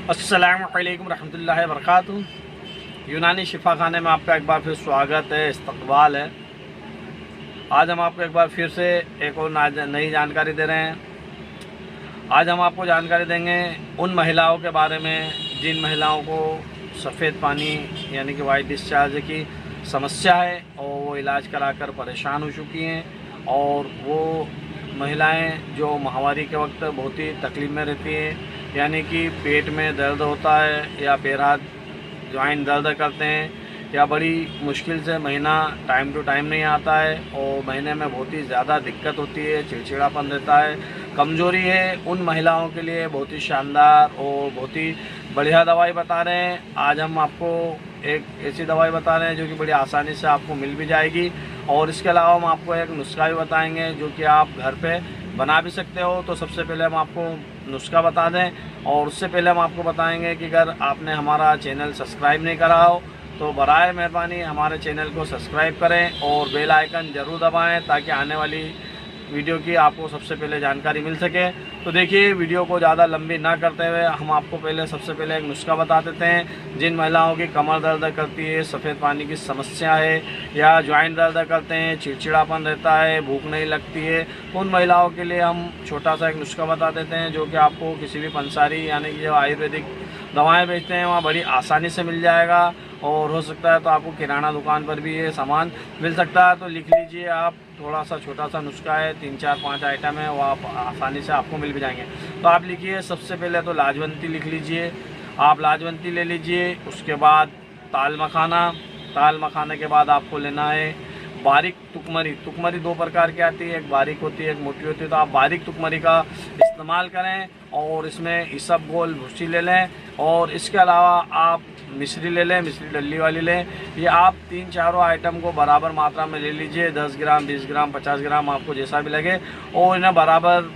अस्सलामु अलैकुम रहमतुल्लाहि व बरकातुहू। यूनानी शिफा खाने में आपका एक बार फिर स्वागत है, इस्तकबाल है। आज हम आपको एक बार फिर से एक और नई जानकारी दे रहे हैं। आज हम आपको जानकारी देंगे उन महिलाओं के बारे में जिन महिलाओं को सफ़ेद पानी यानी कि वाइट डिस्चार्ज की समस्या है और वो इलाज कराकर परेशान हो चुकी हैं, और वो महिलाएं जो माहवारी के वक्त बहुत ही तकलीफ़ में रहती हैं, यानी कि पेट में दर्द होता है या पैर हाथ जॉइंट दर्द करते हैं, या बड़ी मुश्किल से महीना टाइम टू टाइम नहीं आता है और महीने में बहुत ही ज़्यादा दिक्कत होती है, चिड़चिड़ापन रहता है, कमज़ोरी है, उन महिलाओं के लिए बहुत ही शानदार और बहुत ही बढ़िया दवाई बता रहे हैं। आज हम आपको एक ऐसी दवाई बता रहे हैं जो कि बड़ी आसानी से आपको मिल भी जाएगी, और इसके अलावा हम आपको एक नुस्खा भी बताएंगे जो कि आप घर पे बना भी सकते हो। तो सबसे पहले हम आपको नुस्खा बता दें, और उससे पहले हम आपको बताएंगे कि अगर आपने हमारा चैनल सब्सक्राइब नहीं करा हो तो बराए मेहरबानी हमारे चैनल को सब्सक्राइब करें और बेल आइकन ज़रूर दबाएं ताकि आने वाली वीडियो की आपको सबसे पहले जानकारी मिल सके। तो देखिए, वीडियो को ज़्यादा लंबी ना करते हुए हम आपको सबसे पहले एक नुस्खा बता देते हैं। जिन महिलाओं की कमर दर्द करती है, सफ़ेद पानी की समस्या है, या जॉइंट दर्द करते हैं, चिड़चिड़ापन रहता है, भूख नहीं लगती है, तो उन महिलाओं के लिए हम छोटा सा एक नुस्खा बता देते हैं जो कि आपको किसी भी पंसारी यानी कि जो आयुर्वेदिक दवाएँ बेचते हैं वहाँ बड़ी आसानी से मिल जाएगा, और हो सकता है तो आपको किराना दुकान पर भी ये सामान मिल सकता है। तो लिख लीजिए आप, थोड़ा सा छोटा सा नुस्खा है, 3 4 5 आइटम है, वो आप आसानी से आपको मिल भी जाएंगे। तो आप लिखिए, सबसे पहले तो लाजवंती लिख लीजिए, आप लाजवंती ले लीजिए। उसके बाद ताल मखाना, ताल मखाने के बाद आपको लेना है बारीक तुकमरी। तुकमरी 2 प्रकार की आती है, एक बारीक होती है, एक मोटी होती है। तो आप बारीक तुकमरी का इस्तेमाल करें, और इसमें इसबगोल भूसी ले लें, और इसके अलावा आप मिश्री ले लें, मिश्री डल्ली वाली लें। ये आप 3 4 आइटम को बराबर मात्रा में ले लीजिए, 10 ग्राम, 20 ग्राम, 50 ग्राम, आपको जैसा भी लगे, और इन्हें बराबर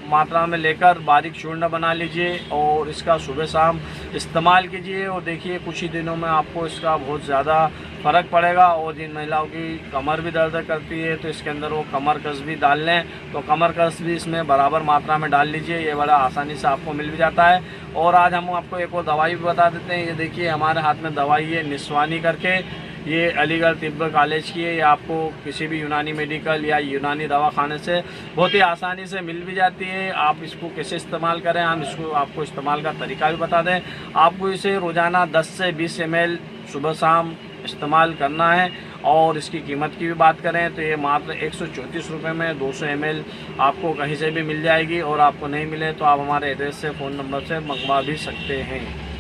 मात्रा में लेकर बारीक चूर्ण बना लीजिए, और इसका सुबह शाम इस्तेमाल कीजिए। और देखिए, कुछ ही दिनों में आपको इसका बहुत ज़्यादा फ़र्क पड़ेगा। और जिन महिलाओं की कमर भी दर्द करती है तो इसके अंदर वो कमर कस भी डाल लें, तो कमर कस भी इसमें बराबर मात्रा में डाल लीजिए, ये बड़ा आसानी से आपको मिल भी जाता है। और आज हम आपको एक और दवाई भी बता देते हैं। ये देखिए, हमारे हाथ में दवाई है निस्वानी करके, ये अलीगढ़ तिब्बत कॉलेज की है। ये आपको किसी भी यूनानी मेडिकल या यूनानी दवाखाने से बहुत ही आसानी से मिल भी जाती है। आप इसको कैसे इस्तेमाल करें, हम इसको आपको इस्तेमाल का तरीका भी बता दें। आपको इसे रोज़ाना 10 से 20 ml सुबह शाम इस्तेमाल करना है। और इसकी कीमत की भी बात करें तो ये मात्र 134 रुपये में 200 ml आपको कहीं से भी मिल जाएगी, और आपको नहीं मिले तो आप हमारे एड्रेस से, फ़ोन नंबर से मंगवा भी सकते हैं।